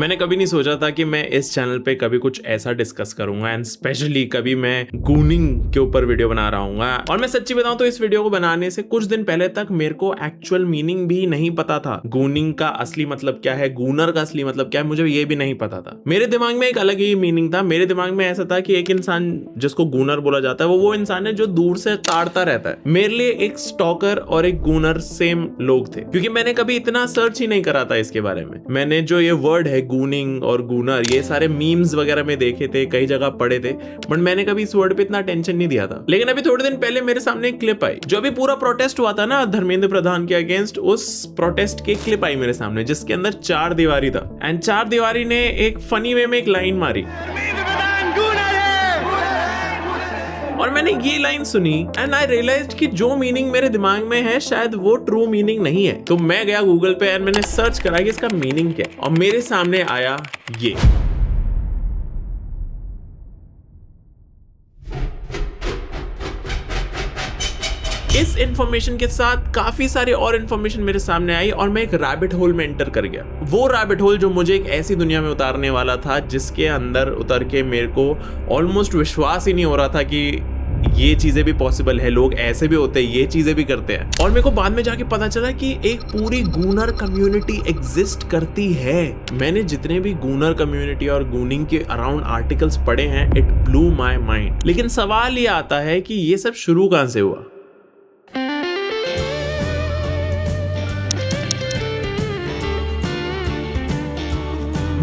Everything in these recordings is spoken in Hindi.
मैंने कभी नहीं सोचा था कि मैं इस चैनल पे कभी कुछ ऐसा डिस्कस करूंगा एंड स्पेशली कभी मैं गूनिंग के ऊपर वीडियो बना रहा हूँ। और मैं सच्ची बताऊं तो इस वीडियो को बनाने से कुछ दिन पहले तक मेरे को एक्चुअल मीनिंग भी नहीं पता था। गूनिंग का असली मतलब क्या है, गूनर का असली मतलब क्या है, मुझे ये भी नहीं पता था। मेरे दिमाग में एक अलग ही मीनिंग था। मेरे दिमाग में ऐसा था कि एक इंसान जिसको गूनर बोला जाता है वो इंसान है जो दूर से ताड़ता रहता है। मेरे लिए एक स्टॉकर और एक गूनर सेम लोग थे, क्योंकि मैंने कभी इतना सर्च ही नहीं करा था इसके बारे में। मैंने जो ये वर्ड है गूनिंग और गूनर, ये सारे मीम्स वगैरह में देखे थे, कई जगह पढ़े थे, बट मैंने कभी इस वर्ड पे इतना टेंशन नहीं दिया था। लेकिन अभी थोड़े दिन पहले मेरे सामने एक क्लिप आई, जो अभी पूरा प्रोटेस्ट हुआ था ना धर्मेंद्र प्रधान के अगेंस्ट, उस प्रोटेस्ट की क्लिप आई मेरे सामने जिसके अंदर 4 दीवारी था। एंड 4 दीवारी ने एक फनी वे में एक लाइन मारी और मैंने ये लाइन सुनी एंड आई रियलाइज्ड कि जो मीनिंग मेरे दिमाग में है शायद वो ट्रू मीनिंग नहीं है। तो मैं गया गूगल पे एंड मैंने सर्च करा कि इसका मीनिंग क्या है, और मेरे सामने आया ये। इस इंफॉर्मेशन के साथ काफी सारी और इंफॉर्मेशन मेरे सामने आई और मैं एक रैबिट होल में एंटर कर गया। वो रैबिट होल जो मुझे एक ऐसी दुनिया में उतारने वाला था जिसके अंदर उतर के मेरे को ऑलमोस्ट विश्वास ही नहीं हो रहा था कि ये चीजें भी पॉसिबल है, लोग ऐसे भी होते हैं, ये चीजें भी करते हैं। और मेरे को बाद में जाके पता चला कि एक पूरी गूनर कम्युनिटी एग्जिस्ट करती है। मैंने जितने भी गूनर कम्युनिटी और गूनिंग के अराउंड आर्टिकल्स पढ़े हैं, इट ब्लू माई माइंड। लेकिन सवाल ये आता है कि ये सब शुरू कहां से हुआ।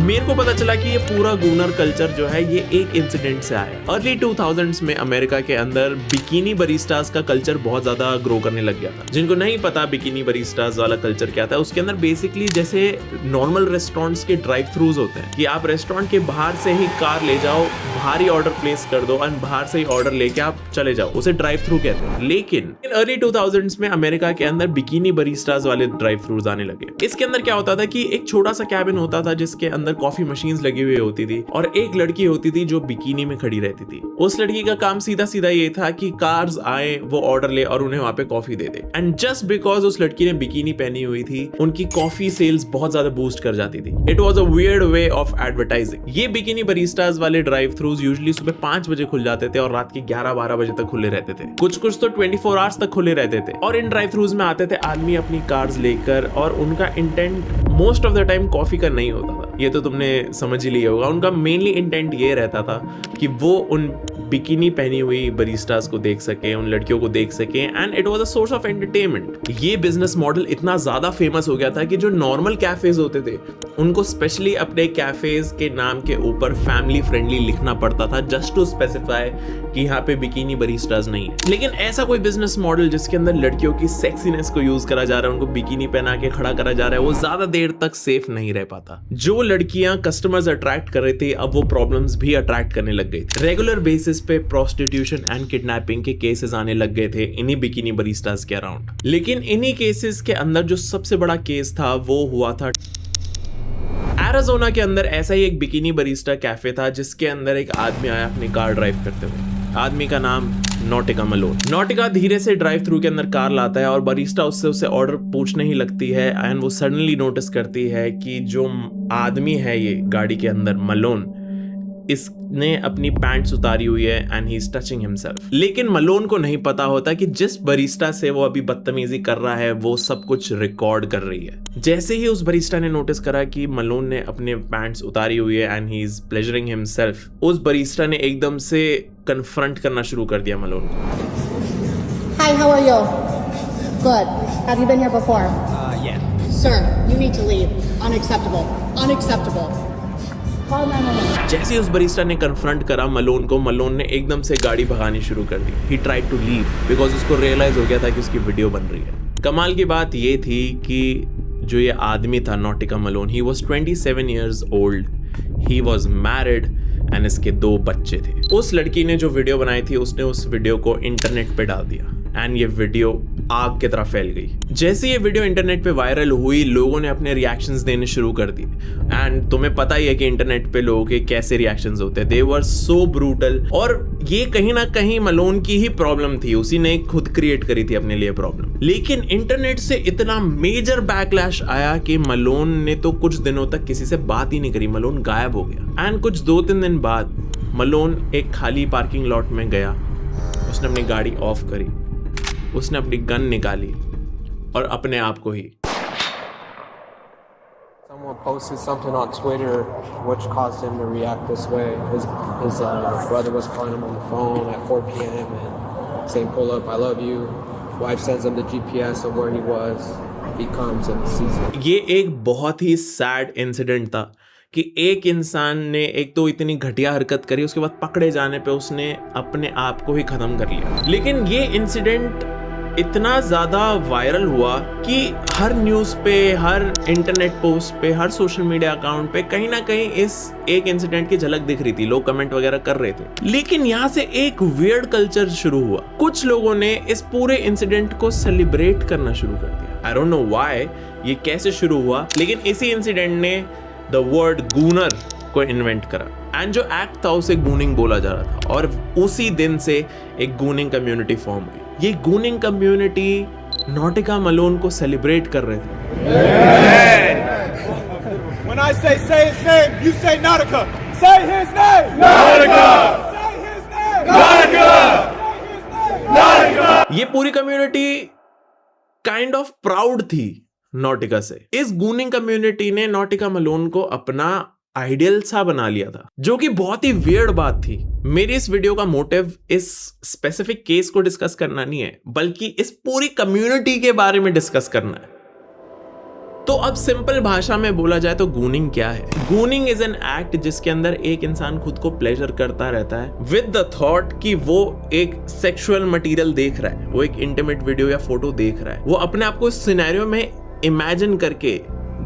मेरे को पता चला कि ये पूरा गूनर कल्चर जो है ये एक इंसिडेंट से आया। अर्ली 2000s में अमेरिका के अंदर बिकिनी बरिस्टास का कल्चर बहुत ज्यादा ग्रो करने लग गया था। जिनको नहीं पता बिकिनी बरिस्टास वाला कल्चर क्या था, उसके अंदर बेसिकली जैसे नॉर्मल रेस्टोरेंट्स के ड्राइव थ्रूज होते हैं कि आप रेस्टोरेंट के बाहर से ही कार ले जाओ, बाहर ही ऑर्डर प्लेस कर दो और बाहर से ही ऑर्डर लेके आप चले जाओ, उसे ड्राइव थ्रू कहते हैं। लेकिन अर्ली 2000s में अमेरिका के अंदर बिकिनी बरिस्टास वाले ड्राइव थ्रूज आने लगे। इसके अंदर क्या होता था कि एक छोटा सा कैबिन होता था जिसके अंदर कॉफी मशीन्स लगी हुई होती थी और एक लड़की होती थी जो बिकिनी में खड़ी रहती थी। उस लड़की का काम सीधा सीधा ये था कि कार्स आए, वो ऑर्डर ले और उन्हें वहां पे coffee they they. And just because उस लड़की ने बिकिनी पहनी हुई थी, उनकी कॉफी सेल्स बहुत ज्यादा बूस्ट कर जाती थी। It was a weird way of advertising. ये बिकिनी बरिस्टास वाले ड्राइव थ्रूज यूजुअली सुबह 5 बजे खुल जाते थे और रात के 11-12 बजे तक खुले रहते थे। कुछ तो 24 आवर्स तक खुले रहते थे। और इन ड्राइव थ्रूज में आते थे आदमी अपनी कार्स लेकर, और उनका intent most of the time coffee का नहीं होता था, ये तो तुमने समझ ही लिया होगा। उनका मेनली इंटेंट ये रहता था कि वो उन बिकिनी पहनी हुई बरिस्टास को देख सके, उन लड़कियों को देख सके, and it was a source of entertainment. ये बिजनेस मॉडल इतना ज्यादा फेमस हो गया था कि जो नॉर्मल कैफेज होते थे उनको स्पेशली अपने कैफेज के नाम के ऊपर फैमिली फ्रेंडली लिखना पड़ता था, जस्ट टू स्पेसिफाई कि यहाँ पे बिकिनी बरिस्टास नहीं है। लेकिन ऐसा कोई बिजनेस मॉडल जिसके अंदर लड़कियों की सेक्सीनेस को यूज करा जा रहा है, उनको बिकिनी पहना के खड़ा करा जा रहा है, वो ज्यादा देर तक सेफ नहीं रह पाता। जो लड़कियां कस्टमर्स अट्रैक्ट कर रहे थे, अब वो प्रॉब्लम्स भी अट्रैक्ट करने लग गई। रेगुलर बेसिस पे प्रोस्टिट्यूशन एंड किडनैपिंग के केसेस आने लग गए थे इन्हीं बिकिनी बरिस्टास के अराउंड। लेकिन इन्हीं केसेस के अंदर जो सबसे बड़ा केस था वो हुआ था एरिज़ोना के अंदर। ऐसा ही एक बिकिनी बरिस्टा कैफे था जिसके अंदर एक आदमी आया अपनी कार ड्राइव करते हुए। आदमी का नाम नॉटिका मलोन। नॉटिका धीरे से ड्राइव थ्रू के अंदर कार लाता है और बरिस्टा उससे ऑर्डर पूछने ही लगती है एंड वो सडनली नोटिस करती है कि जो आदमी है ये गाड़ी के अंदर मलोन, इसने अपनी पैंट्स उतारी हुई है and he is touching himself. लेकिन मलोन को नहीं पता होता कि जिस बरिस्टा से वो अभी बदतमीजी कर रहा है वो सब कुछ रिकॉर्ड कर रही है। जैसे ही उस बरिस्टा ने नोटिस करा कि मलोन ने अपने पैंट्स उतारी हुई है एंड ही इज प्लेजरिंग हिमसेल्फ, उस बरिस्टा ने एकदम से कन्फ्रंट करना शुरू कर दिया मलोन को। Hi, how are you? Good. Have you been here before? Yeah. Sir, you need to leave. Unacceptable. Unacceptable. Call 911. जैसे उस बरिस्टा ने कन्फ्रंट करा मलोन को, मलोन ने एकदम से गाड़ी भगानी शुरू कर दी। He tried to leave because उसको रियलाइज हो गया था कि उसकी वीडियो बन रही है। कमाल की बात ये थी कि जो ये आदमी था नॉटिका Malone, he was 27 years old. He was married and इसके 2 बच्चे थे। उस लड़की ने जो वीडियो बनाई थी उसने उस वीडियो को इंटरनेट पे डाल दिया। एंड ये वीडियो आग की तरह फैल गई। जैसे ये वीडियो इंटरनेट पे वायरल हुई, लोगों ने अपने रिएक्शंस देने शुरू कर दिए। एंड तुम्हें पता ही है कि इंटरनेट पे लोगों के कैसे रिएक्शंस होते हैं। दे वर सो ब्रूटल। और ये कहीं ना कहीं मलोन की ही प्रॉब्लम थी, उसी ने खुद क्रिएट करी थी अपने लिए प्रॉब्लम। लेकिन इंटरनेट से इतना मेजर बैकलैश आया कि मलोन ने तो कुछ दिनों तक किसी से बात ही नहीं करी। मलोन गायब हो गया। एंड कुछ 2-3 दिन बाद मलोन एक खाली पार्किंग लॉट में गया। उसने अपनी गाड़ी ऑफ करी, उसने अपनी गन निकाली और अपने आप को ही Someone posted something on Twitter which caused him to react this way. His brother was calling him on the phone at 4 p.m. and saying, "Pull up, I love you." Wife sends him the GPS of where he was. He comes and sees it. ये एक बहुत ही सैड इंसिडेंट था कि एक इंसान ने एक तो इतनी घटिया हरकत करी, उसके बाद पकड़े जाने पे उसने अपने आप को ही खत्म कर लिया। लेकिन ये इंसिडेंट इतना ज़्यादा वायरल हुआ कि हर न्यूज़ पे, हर इंटरनेट पोस्ट पे, हर सोशल मीडिया अकाउंट पे कहीं ना कहीं इस एक इंसिडेंट की झलक दिख रही थी। लोग कमेंट वगैरह कर रहे थे। लेकिन यहाँ से एक वियर्ड कल्चर शुरू हुआ। कुछ लोगों ने इस पूरे इंसिडेंट को सेलिब्रेट करना शुरू कर दिया। आई डोंट नो व्हाई, ये कैसे शुरू हुआ, लेकिन इसी इंसिडेंट ने द वर्ड गूनर को इन्वेंट करा। एंड जो एक्ट था उसे गूनिंग बोला जा रहा था। और उसी दिन से एक गूनिंग कम्युनिटी फॉर्म हुई। ये गूनिंग कम्युनिटी नॉटिका मलोन को सेलिब्रेट कर रहे थे। When I say his name, you say Nautica. Say his name. Nautica. Say his name. Nautica. Say his name. Nautica. ये पूरी कम्युनिटी काइंड ऑफ प्राउड थी नॉटिका से। इस गूनिंग कम्युनिटी ने नॉटिका मलोन को अपना आइडियल सा बना लिया था, जो कि बहुत ही वियर्ड बात थी। मेरी इस वीडियो का मोटिव इस स्पेसिफिक केस को डिस्कस करना नहीं है, बल्कि इस पूरी कम्युनिटी के बारे में डिस्कस करना है। तो अब सिंपल भाषा में बोला जाए तो गूनिंग क्या है? गूनिंग इज एन एक्ट जिसके अंदर एक इंसान खुद को प्लेजर करता रहता है विद द थॉट कि वो एक सेक्सुअल मटेरियल देख रहा है, वो एक इंटीमेट वीडियो या फोटो देख रहा है। वो अपने आप को इस सिनेरियो में इमेजिन करके,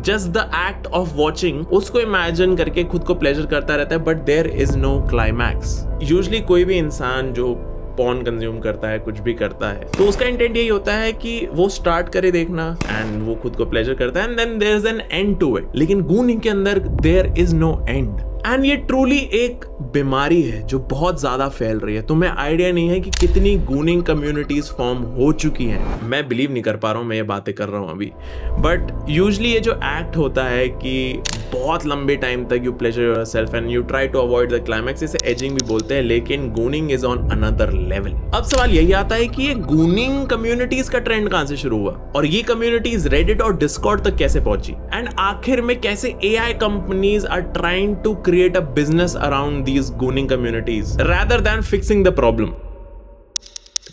just the act of watching, उसको इमेजिन करके खुद को प्लेजर करता रहता है। But there is no climax. Usually कोई भी इंसान जो पॉर्न कंज्यूम करता है, कुछ भी करता है, तो उसका इंटेंट यही होता है कि वो स्टार्ट करे देखना एंड वो खुद को प्लेजर करता है and then there is an end to it. लेकिन गूनिंग के अंदर there is no end. And ये ट्रूली एक बीमारी है जो बहुत ज्यादा फैल रही है। तुम्हें आइडिया नहीं है कि कितनी गूनिंग कम्युनिटीज फॉर्म हो चुकी हैं। मैं बिलीव नहीं कर पा रहा हूँ, मैं ये बातें कर रहा हूँ अभी। बट यूजुअली ये जो एक्ट होता है कि बहुत लंबे टाइम तक you pleasure yourself and you try to avoid the climax, इसे एजिंग भी बोलते हैं। लेकिन gooning is on another level. अब सवाल यही आता है कि ये गूनिंग कम्युनिटीज का ट्रेंड कहां से शुरू हुआ और ये कम्युनिटीज रेडिट और डिस्कॉर्ड तक कैसे पहुंची, एंड आखिर में कैसे AI companies are trying to create a business around these gooning communities rather than fixing the problem.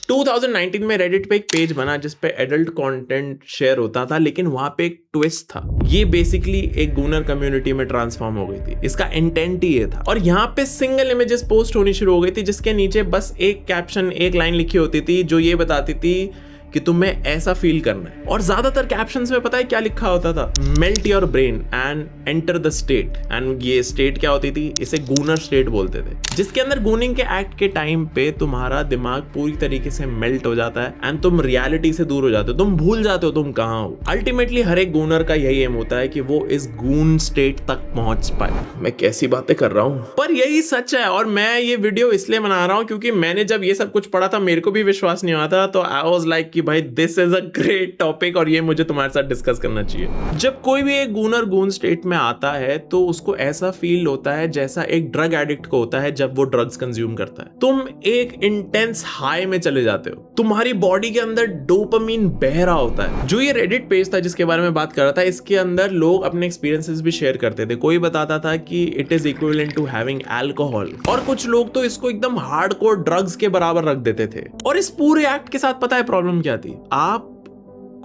2019 में Reddit पे एक पेज बना जिस पे एडल्ट कंटेंट शेयर होता था, लेकिन वहां पे एक ट्विस्ट था। ये बेसिकली एक गूनर कम्युनिटी में ट्रांसफॉर्म हो गई थी। इसका इंटेंट ही ये था। और यहाँ पे सिंगल इमेजेस पोस्ट होनी शुरू हो गई थी जिसके नीचे बस एक कैप्शन, एक लाइन लिखी होती थी जो ये बताती थी कि तुम्हें ऐसा फील करना है। और ज्यादातर कैप्शंस में पता है क्या लिखा होता था? Melt your brain and enter the state. And ये स्टेट क्या होती थी? इसे गूनर स्टेट बोलते थे, जिसके अंदर गूनिंग के एक्ट के टाइम पे तुम्हारा दिमाग पूरी तरीके से मेल्ट हो जाता है एंड तुम रियलिटी से दूर हो जाते हो, तुम भूल जाते हो तुम कहाँ हो। अल्टीमेटली हर एक गूनर का यही एम होता है कि वो इस गून स्टेट तक पहुंच पाए। मैं कैसी बातें कर रहा हूँ, पर यही सच है। और मैं ये वीडियो इसलिए बना रहा हूँ क्योंकि मैंने जब ये सब कुछ पढ़ा था मेरे को भी विश्वास नहीं हुआ था। तो आई वाज लाइक कि भाई this is a great topic और ये मुझे तुम्हारे साथ डिस्कस करना चाहिए। जब कोई भी एक गूनर गून स्टेट में आता है तो उसको ऐसा फील होता है जैसा एक ड्रग एडिक्ट को होता है जब वो ड्रग्स कंज्यूम करता है। तुम एक इंटेंस हाई में चले जाते हो, तुम्हारी बॉडी के अंदर डोपामिन बह रहा होता है। जो ये रेडिट पेज था जिसके बारे में बात कर रहा था, इसके अंदर लोग अपने एक्सपीरियंसेस भी शेयर करते थे। कोई बताता था कि it is equivalent to having alcohol, और कुछ लोग तो इसको एकदम हार्डकोर ड्रग्स के बराबर रख देते थे। और इस पूरे एक्ट के साथ पता है प्रॉब्लम क्या थी? आप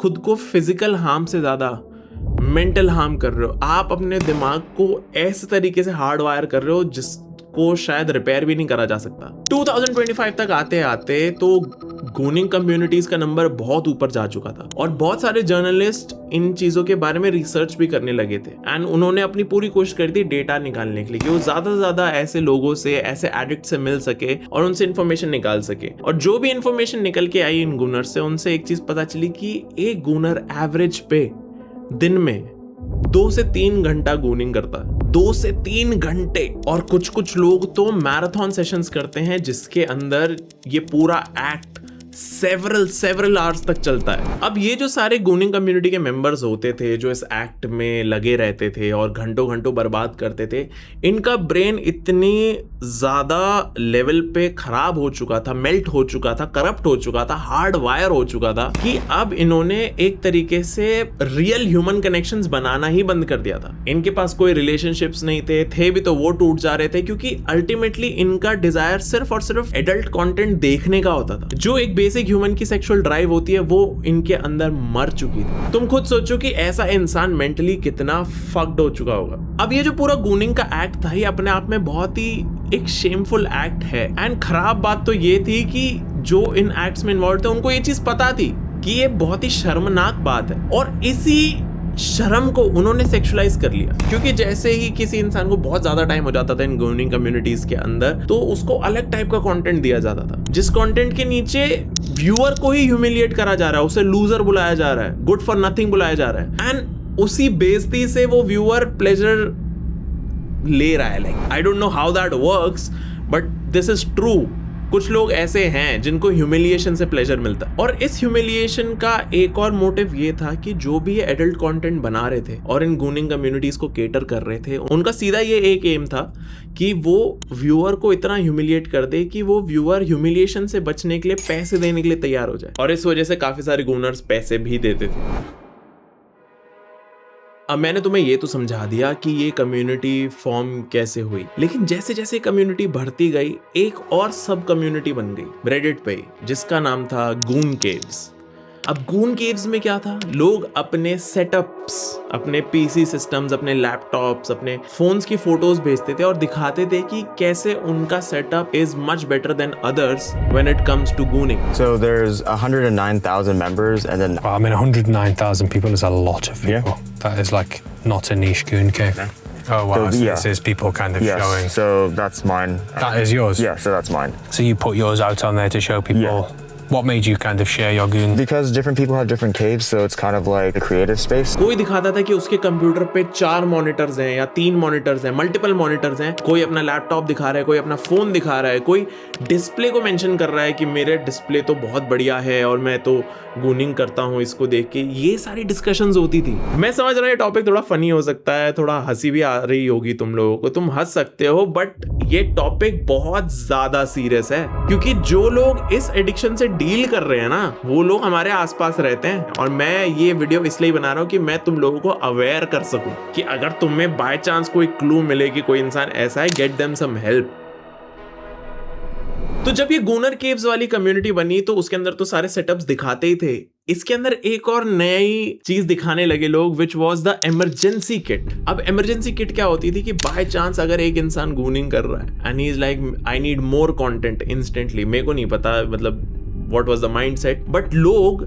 खुद को फिजिकल हार्म से ज्यादा मेंटल हार्म कर रहे हो। आप अपने दिमाग को ऐसे तरीके से हार्ड वायर कर रहे हो को शायद रिपेयर भी नहीं करा जा सकता। 2025 तक आते आते तो गूनिंग कम्युनिटीज का नंबर बहुत ऊपर जा चुका था और बहुत सारे जर्नलिस्ट इन चीजों के बारे में रिसर्च भी करने लगे थे एंड उन्होंने अपनी पूरी कोशिश करी थी डेटा निकालने के लिए कि वो ज्यादा से ज्यादा ऐसे लोगों से, ऐसे एडिक्ट से मिल सके और उनसे इंफॉर्मेशन निकाल सके। और जो भी इंफॉर्मेशन निकल के आई इन गूनर से, उनसे एक चीज पता चली कि एक गूनर एवरेज पे दिन में 2 से 3 घंटा गूनिंग करता है। 2 से 3 घंटे। और कुछ लोग तो मैराथन सेशंस करते हैं जिसके अंदर ये पूरा एक्ट सेवरल आवर्स तक चलता है। अब ये जो सारे गूनिंग कम्युनिटी के मेंबर्स होते थे जो इस एक्ट में लगे रहते थे और घंटों बर्बाद करते थे, इनका ब्रेन इतनी ज्यादा लेवल पे खराब हो चुका था, मेल्ट हो चुका था, करप्ट हो चुका था, हार्ड वायर हो चुका था कि अब इन्होंने एक तरीके से रियल ह्यूमन कनेक्शंस बनाना ही बंद कर दिया था। इनके पास कोई रिलेशनशिप्स नहीं थे भी तो वो टूट जा रहे थे क्योंकि अल्टीमेटली इनका डिजायर सिर्फ और सिर्फ एडल्ट कंटेंट देखने का होता था। जो एक बेसिक ह्यूमन की सेक्सुअल ड्राइव होती है वो इनके अंदर मर चुकी थी। तुम खुद सोचो कि ऐसा इंसान मेंटली कितना फक्ड हो चुका होगा। अब ये जो पूरा गूनिंग का एक्ट था ये अपने आप में बहुत ही एक शेमफुल एक्ट है एंड खराब बात तो ये थी कि जो इन एक्ट्स में इन्वॉल्व थे उनको ये चीज पता थी कि ये बहुत ही शर्मनाक बात है और इसी शर्म को उन्होंने सेक्सुअलाइज कर लिया। क्योंकि जैसे ही किसी इंसान को बहुत ज्यादा टाइम हो जाता था इन गूनिंग कम्युनिटीज के अंदर तो उसको अलग टाइप का कंटेंट दिया जाता था जिस कंटेंट के नीचे व्यूअर को ही ह्यूमिलिएट करा जा रहा है, उसे लूजर बुलाया जा रहा है, गुड फॉर नथिंग बुलाया जा रहा है एंड उसी बेइज्जती से वो व्यूअर प्लेजर ले रहा है। Like I don't know how that works but this is true. कुछ लोग ऐसे हैं जिनको ह्यूमिलिएशन से प्लेजर मिलता है और इस ह्यूमिलिएशन का एक और मोटिव ये था कि जो भी एडल्ट कंटेंट बना रहे थे और इन गूनिंग कम्युनिटीज को केटर कर रहे थे उनका सीधा ये एक एम था कि वो व्यूअर को इतना ह्यूमिलिएट कर दे कि वो व्यूअर ह्यूमिलिएशन से बचने के लिए पैसे देने के लिए तैयार हो जाए और इस वजह से काफी सारे गूनर्स पैसे भी देते थे। अब मैंने तुम्हें ये तो समझा दिया कि ये कम्युनिटी फॉर्म कैसे हुई, लेकिन जैसे जैसे कम्युनिटी बढ़ती गई एक और सब कम्युनिटी बन गई रेडिट पे जिसका नाम था गून केव्स। अब गून केव्स में क्या था, लोग अपने सेटअप्स, अपने पीसी सिस्टम्स, अपने लैपटॉप्स, अपने फोन्स की फोटोज भेजते थे और दिखाते थे कि कैसे उनका setup is much better than others when it comes to gooning. So there's 109,000 members and then I mean 109,000 people is a lot of people. Yeah. That is like not a niche goon cave. Oh wow, so yeah. this is people kind of yes, showing. so that's mine. That is yours? Yeah, so that's mine. So you put yours out on there to show people. Yeah. What made you kind of share your goon? Because different people have different caves, so it's kind of like a creative space. कोई दिखाता था कि उसके कंप्यूटर पे 4 मॉनिटर्स हैं या 3 मॉनिटर्स हैं, मल्टीपल मॉनिटर्स हैं, कोई अपना लैपटॉप दिखा रहा है, कोई अपना फोन दिखा रहा है, कोई डिस्प्ले को मेंशन कर रहा है कि मेरे डिस्प्ले तो बहुत बढ़िया है और मैं तो गूनिंग करता हूँ इसको देख के। ये सारी डिस्कशंस होती थी। मैं समझ रहा हूँ ये टॉपिक थोड़ा फनी हो सकता है, थोड़ा हंसी भी आ रही होगी तुम लोगों को, तुम हंस सकते हो, बट ये टॉपिक बहुत ज्यादा सीरियस है क्योंकि जो लोग इस एडिक्शन से डील कर रहे हैं ना वो लोग हमारे आसपास रहते हैं और मैं ये वीडियो इसलिए बना रहा हूँ कि मैं तुम लोगों को अवेयर कर सकूं कि अगर तुम्हें बाय चांस कोई क्लू मिले कि कोई इंसान ऐसा है, गेट देम सम हेल्प। तो जब ये गूनर केव्स वाली कम्युनिटी बनी तो उसके अंदर तो सारे सेटअप्स दिखाते ही थे, इसके अंदर एक और नई चीज दिखाने लगे लोग which was the emergency kit. अब इमरजेंसी किट क्या होती थी कि बाय चांस अगर एक इंसान गूनिंग कर रहा है and he is like I need more content instantly, मेरे को नहीं पता मतलब what was the mindset, but लोग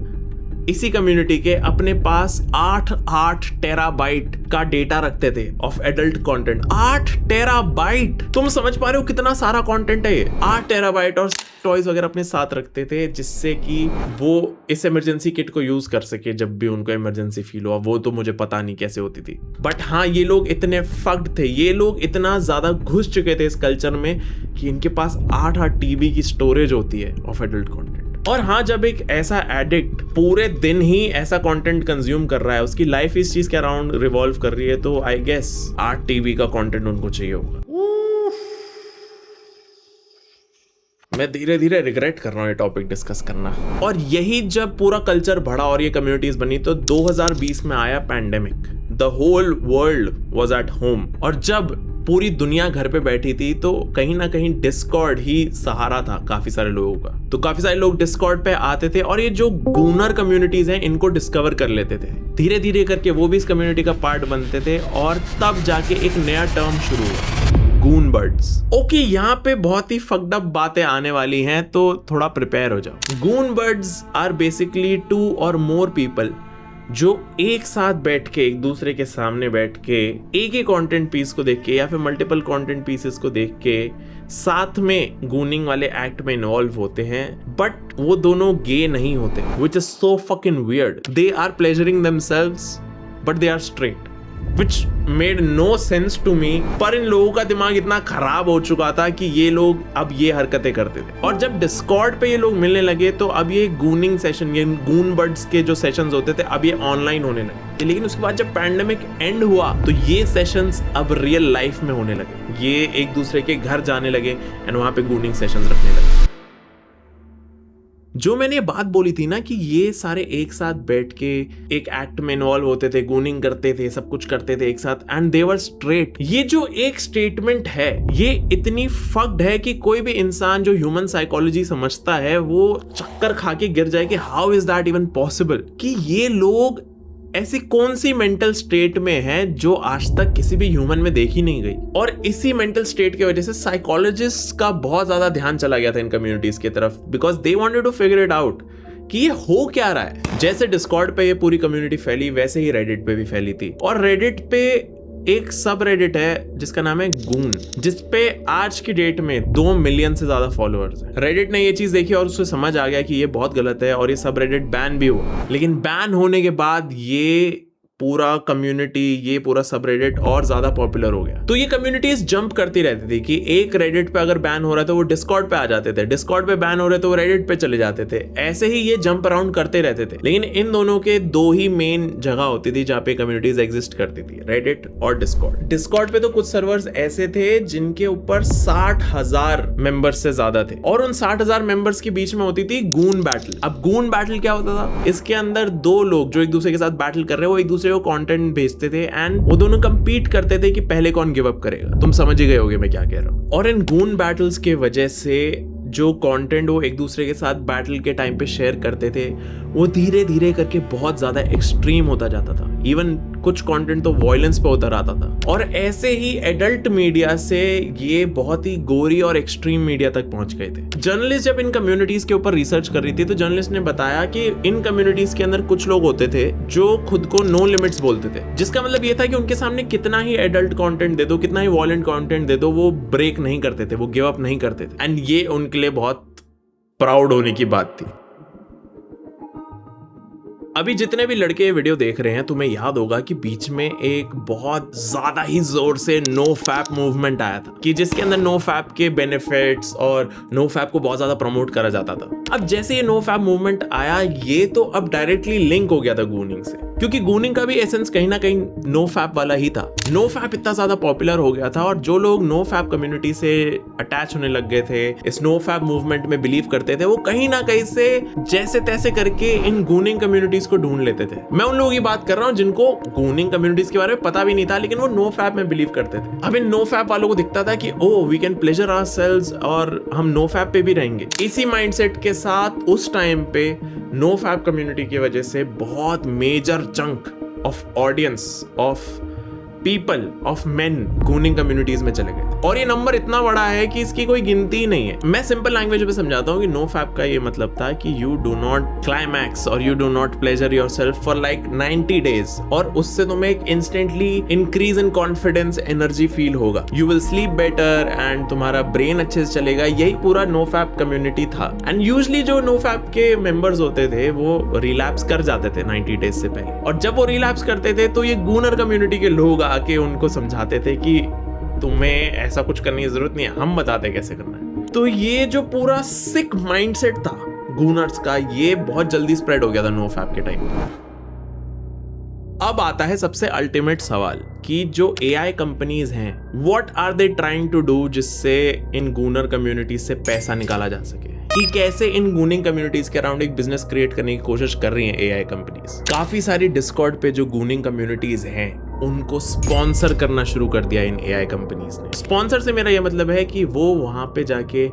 इसी कम्युनिटी के अपने पास 8 टेराबाइट का डेटा रखते थे ऑफ एडल्ट कंटेंट। 8 टेराबाइट, तुम समझ पा रहे हो कितना सारा कंटेंट है ये। 8 टेराबाइट और टॉयज वगैरह अपने साथ रखते थे जिससे कि वो इस इमरजेंसी किट को यूज कर सके जब भी उनको इमरजेंसी फील हुआ। वो तो मुझे पता नहीं कैसे होती थी, बट हाँ ये लोग इतने फक्ड थे, ये लोग इतना ज्यादा घुस चुके थे इस कल्चर में कि इनके पास 8 TB की स्टोरेज होती है ऑफ एडल्ट कंटेंट। और हाँ, जब एक ऐसा एडिक्ट पूरे दिन ही ऐसा कंटेंट कंज्यूम कर रहा है, उसकी लाइफ इस चीज के अराउंड रिवॉल्व कर रही है, तो आई गेस 8 TB का कंटेंट उनको चाहिए होगा। मैं धीरे धीरे रिग्रेट कर रहा हूँ ये टॉपिक डिस्कस करना। और यही जब पूरा कल्चर बढ़ा और ये कम्युनिटीज बनी तो 2020 में आया pandemic. The whole world was at home और जब पूरी दुनिया घर पे बैठी थी तो कहीं ना कहीं डिस्कॉर्ड ही सहारा था काफी सारे लोगों का। तो काफी सारे लोग डिस्कॉर्ड पे आते थे और ये जो गूनर कम्युनिटीज हैं इनको डिस्कवर कर लेते थे। धीरे धीरे करके वो भी इस कम्युनिटी का पार्ट बनते थे और तब जाके एक नया टर्म शुरू हुआ गून बर्ड्स। ओके, यहाँ पे बहुत ही फक्ड अप बातें आने वाली हैं, तो थोड़ा प्रिपेयर हो जाओ। Goon birds are basically 2 or more people जो एक साथ बैठ के, एक दूसरे के सामने बैठ के एक ही कंटेंट पीस को देख के या फिर मल्टीपल कंटेंट पीसेस को देख के साथ में गूनिंग वाले एक्ट में इन्वॉल्व होते हैं, बट वो दोनों गे नहीं होते, which is so fucking weird. They are pleasuring themselves, but they are straight. Which made no sense to me. पर इन लोगों का दिमाग इतना खराब हो चुका था कि ये लोग अब ये हरकतें करते थे। और जब डिस्कॉर्ड पे ये लोग मिलने लगे तो अब ये गूनिंग सेशन, ये गून बर्ड्स के जो सेशंस होते थे अब ये ऑनलाइन होने लगे। लेकिन उसके बाद जब पैंडेमिक एंड हुआ तो ये सेशंस अब रियल लाइफ में होने लगे। ये एक दूसरे के घर जाने लगे एंड वहां पे गूनिंग सेशंस रखने लगे। जो मैंने ये बात बोली थी ना कि ये सारे एक साथ बैठ के एक एक्ट में इन्वॉल्व होते थे, गूनिंग करते थे, सब कुछ करते थे एक साथ, एंड दे वर स्ट्रेट। ये जो एक स्टेटमेंट है ये इतनी फक्ड है कि कोई भी इंसान जो ह्यूमन साइकोलॉजी समझता है वो चक्कर खा के गिर जाए कि how is that even possible, कि ये लोग ऐसी कौन सी मेंटल स्टेट में है जो आज तक किसी भी ह्यूमन में देखी नहीं गई। और इसी मेंटल स्टेट की वजह से साइकोलॉजिस्ट का बहुत ज्यादा ध्यान चला गया था इन कम्युनिटीज की तरफ, because they wanted to figure it out कि ये हो क्या रहा है। जैसे डिस्कॉर्ड पे ये पूरी कम्युनिटी फैली वैसे ही रेडिट पे भी फैली थी। और रेडिट पे एक सब रेडिट है जिसका नाम है गून, जिसपे आज की डेट में 2 मिलियन से ज्यादा फॉलोअर्स हैं। रेडिट ने ये चीज देखी और उससे समझ आ गया कि ये बहुत गलत है और ये सब रेडिट बैन भी हुआ। लेकिन बैन होने के बाद ये पूरा कम्युनिटी, ये पूरा सब रेडिट और ज्यादा पॉपुलर हो गया। तो ये कम्युनिटीज जंप करती रहती थी कि एक रेडिट पे अगर बैन हो रहा था वो डिस्कॉर्ड पे आ जाते थे, डिस्कॉर्ड पे बैन हो रहे तो वो रेडिट पे चले जाते थे। ऐसे ही ये जंप अराउंड करते रहते थे। लेकिन इन दोनों के 2 ही मेन जगह होती थी जहां पे कम्युनिटीज एग्जिस्ट करती थी, रेडिट और डिस्कॉर्ड। डिस्कॉर्ड पे तो कुछ सर्वर्स ऐसे थे जिनके ऊपर 60,000 मेंबर्स से ज्यादा थे और उन 60,000 मेंबर्स के बीच में होती थी गून बैटल। अब गून बैटल क्या होता था? इसके अंदर 2 लोग जो एक दूसरे के साथ बैटल कर रहे हैं वो एक दूसरे को कंटेंट भेजते थे एंड वो दोनों कंपीट करते थे कि पहले कौन गिव अप करेगा। तुम समझ ही गए होगे मैं क्या कह रहा हूं। और इन गून बैटल्स के वजह से जो कंटेंट वो एक दूसरे के साथ बैटल के टाइम पे शेयर करते थे वो धीरे धीरे करके बहुत ज्यादा एक्सट्रीम होता जाता था। इवन कुछ कंटेंट तो वायलेंस पे उतर आता था। और ऐसे ही एडल्ट मीडिया से ये बहुत ही गोरी और एक्सट्रीम मीडिया तक पहुंच गए थे। जर्नलिस्ट जब इन कम्युनिटीज के ऊपर रिसर्च कर रही थी तो जर्नलिस्ट ने बताया कि इन कम्युनिटीज के अंदर कुछ लोग होते थे जो खुद को नो लिमिट्स बोलते थे, जिसका मतलब ये था कि उनके सामने कितना ही एडल्ट कंटेंट दे दो, कितना ही वायलेंट कंटेंट दे दो, वो ब्रेक नहीं करते थे, वो गिव अप नहीं करते थे। एंड ये उनके लिए बहुत प्राउड होने की बात थी। अभी जितने भी लड़के ये वीडियो देख रहे हैं तुम्हें याद होगा कि बीच में एक बहुत ज्यादा ही जोर से नो फैप मूवमेंट आया था कि जिसके अंदर नो फैप के बेनिफिट्स और नो फैप को बहुत ज्यादा प्रमोट करा जाता था। अब जैसे ये नो फैप मूवमेंट आया ये तो अब डायरेक्टली लिंक हो गया था गूनिंग से, क्योंकि गूनिंग का भी एसेंस कहीं ना कहीं नो फैप वाला ही था। नो फैप इतना ज्यादा पॉपुलर हो गया था और जो लोग नो फैप कम्युनिटी से अटैच होने लग गए थे, इस नो फैप मूवमेंट में बिलीव करते थे, वो कहीं ना कहीं से जैसे तैसे करके इन गूनिंग कम्युनिटीज को ढूंढ लेते थे। मैं उन लोगों की बात कर रहा हूं जिनको गूनिंग कम्युनिटीज के बारे में पता भी नहीं था लेकिन वो नो फैप में बिलीव करते थे। अब इन नो फैप वालों को दिखता था कि oh we can pleasure ourselves और हम नो फैप पे भी रहेंगे। इसी माइंडसेट के साथ उस टाइम पे नो फैप कम्युनिटी की वजह से बहुत major chunk of audience, of people, of men gooning communities में चले गए और ये नंबर इतना बड़ा है कि इसकी कोई गिनती ही नहीं है। मैं सिंपल लैंग्वेज में समझाता हूँ कि नो फैप का ये मतलब था कि यू डू नॉट क्लाइमैक्स और you do not pleasure yourself for like 90 days और उससे तुम्हें एक instantly increase in confidence, energy feel होगा, you will sleep better and तुम्हारा ब्रेन अच्छे से चलेगा। यही पूरा नो फैप कम्युनिटी था। एंड यूजुअली जो नो फैप के मेंबर्स होते थे वो रिलैप्स कर जाते थे 90 डेज से पहले, और जब वो रिलैप्स करते थे तो ये गूनर कम्युनिटी के लोग आके उनको समझाते थे कि तुम्हें ऐसा कुछ करने की जरूरत नहीं है, हम बताते कैसे करना है। तो ये जो पूरा सिक माइंडसेट था गूनर्स का, ये बहुत जल्दी स्प्रेड हो गया था नो फैप के टाइम पे। अब आता है सबसे अल्टीमेट सवाल कि जो AI कंपनीज हैं what are they trying to do जिससे इन गूनर कम्युनिटीज से पैसा निकाला जा सके, कि कैसे इन गूनिंग कम्युनिटीज के अराउंड एक बिजनेस क्रिएट करने की कोशिश कर रही हैं AI कंपनीज। काफी सारी डिस्कॉर्ड पे जो गूनिंग कम्युनिटीज हैं उनको स्पॉन्सर करना शुरू कर दिया इन AI कंपनीज ने। स्पॉन्सर से मेरा यह मतलब है कि वो वहां पे जाके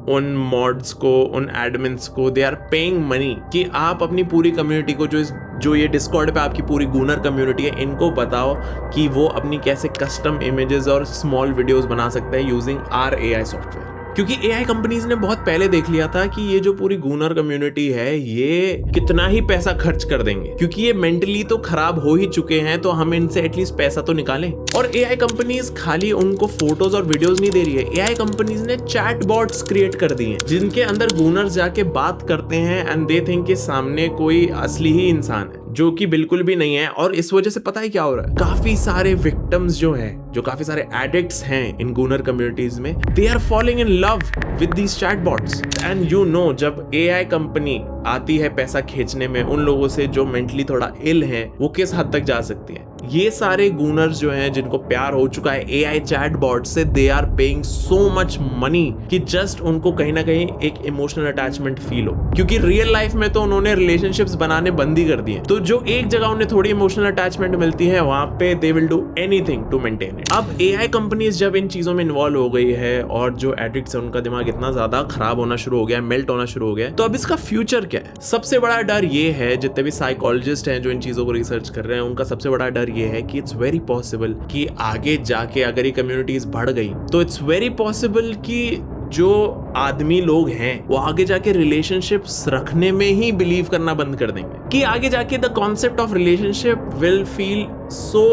उन मॉड्स को, उन एडमिन्स को दे आर पेइंग मनी कि आप अपनी पूरी कम्युनिटी को जो इस जो ये डिस्कॉर्ड पे आपकी पूरी गूनर कम्युनिटी है, इनको बताओ कि वो अपनी कैसे कस्टम इमेजेस और स्मॉल वीडियोस बना सकते हैं यूजिंग आर AI सॉफ्टवेयर। क्योंकि AI कंपनीज ने बहुत पहले देख लिया था कि ये जो पूरी गूनर कम्युनिटी है ये कितना ही पैसा खर्च कर देंगे, क्योंकि ये मेंटली तो खराब हो ही चुके हैं, तो हम इनसे एटलीस्ट पैसा तो निकालें। और AI कंपनीज खाली उनको फोटोज और वीडियोस नहीं दे रही है, AI कंपनीज ने चैट बॉट्स क्रिएट कर दिए हैं जिनके अंदर गूनर्स जाके बात करते हैं एंड दे थिंक कि सामने कोई असली ही इंसान है, जो कि बिल्कुल भी नहीं है। और इस वजह से पता है क्या हो रहा है, काफी सारे विक्टिम्स जो हैं, जो काफी सारे एडिक्ट्स हैं इन गूनर कम्युनिटीज में, they are following in love with these chatbots. And you know, जब AI कंपनी आती है पैसा खींचने में उन लोगों से जो मेंटली थोड़ा इल हैं, वो किस हद तक जा सकती है। ये सारे गूनर्स जो हैं जिनको प्यार हो चुका है AI चैटबॉट से, they are paying so much money कि जस्ट उनको कहीं ना कहीं एक इमोशनल अटैचमेंट फील हो, क्योंकि रियल लाइफ में तो उन्होंने रिलेशनशिप्स बनाने बंद ही कर दिए। तो जो एक जगह उन्हें थोड़ी इमोशनल अटैचमेंट मिलती है, वहां पे they will do anything to maintain it. अब AI कंपनीज जब इन चीजों में इन्वॉल्व हो गई है और जो एडिक्ट्स है उनका दिमाग इतना ज्यादा खराब होना शुरू हो गया, मेल्ट होना शुरू हो गया, तो अब इसका फ्यूचर क्या है? सबसे बड़ा डर ये है, जितने भी साइकोलॉजिस्ट हैं जो इन चीजों को रिसर्च कर रहे हैं, उनका सबसे बड़ा डर ये है कि इट्स वेरी पॉसिबल कि आगे जाके अगर ये कम्युनिटीज बढ़ गई तो इट्स वेरी पॉसिबल कि जो आदमी लोग हैं वो आगे जाके रिलेशनशिप्स रखने में ही बिलीव करना बंद कर देंगे, कि आगे जाके the concept of relationship will feel so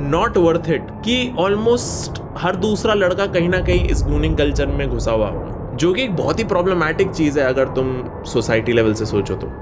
not worth it कि ऑलमोस्ट हर दूसरा लड़का कहीं ना कहीं इस गूनिंग कल्चर में घुसा हुआ होगा, जो कि एक बहुत ही प्रॉब्लमैटिक चीज है अगर तुम सोसाइटी लेवल से सोचो तो।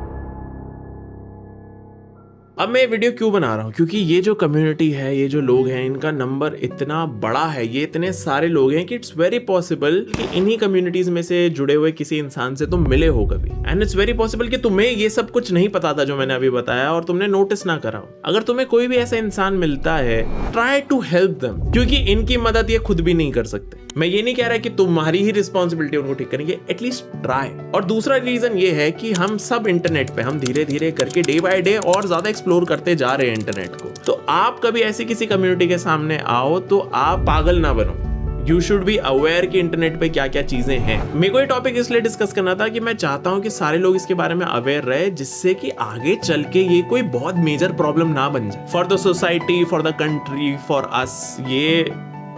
अब मैं ये वीडियो क्यों बना रहा हूँ, क्योंकि ये जो कम्युनिटी है, ये जो लोग हैं, इनका नंबर इतना बड़ा है, ये इतने सारे लोग हैं कि इट्स वेरी पॉसिबल कि इन्हीं कम्युनिटीज में से जुड़े हुए किसी इंसान से तुम मिले हो कभी, एंड इट्स वेरी पॉसिबल कि तुम्हें ये सब कुछ नहीं पता था जो मैंने अभी बताया और तुमने नोटिस ना करा हो। अगर तुम्हें कोई भी ऐसा इंसान मिलता है, ट्राई टू हेल्प देम, क्योंकि इनकी मदद ये खुद भी नहीं कर सकते। मैं ये नहीं कह रहा कि तुम्हारी ही रिस्पॉन्सिबिलिटी उनको ठीक करेंगे, एटलीस्ट ट्राई। और दूसरा रीजन ये है कि हम सब इंटरनेट पे हम धीरे धीरे करके डे बाय डे और ज्यादा एक्सप्लोर करते जा रहे हैं इंटरनेट को। तो आप कभी ऐसी किसी कम्युनिटी के सामने आओ तो आप पागल ना बनो। यू शुड बी अवेयर कि इंटरनेट पे क्या क्या चीजें हैं। मेरे को ये टॉपिक इसलिए डिस्कस करना था कि मैं चाहता हूं कि सारे लोग इसके बारे में अवेयर रहे, जिससे कि आगे चल के ये कोई बहुत मेजर प्रॉब्लम ना बन जाए for the society, for the country, for us. ये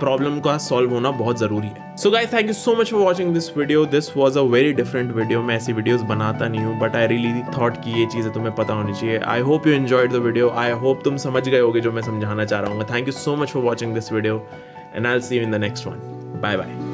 प्रॉब्लम का सॉल्व होना बहुत जरूरी है। So guys, thank you so much for watching this video. This was a very different video. मैं ऐसी वीडियोस बनाता नहीं हूँ, बट आई रियली थॉट कि ये चीजें तुम्हें पता होनी चाहिए। I hope you enjoyed the video. I hope तुम समझ गए होगे जो मैं समझाना चाह रहा हूँ। Thank you so much for watching this video and I will see you in the next one. Bye bye.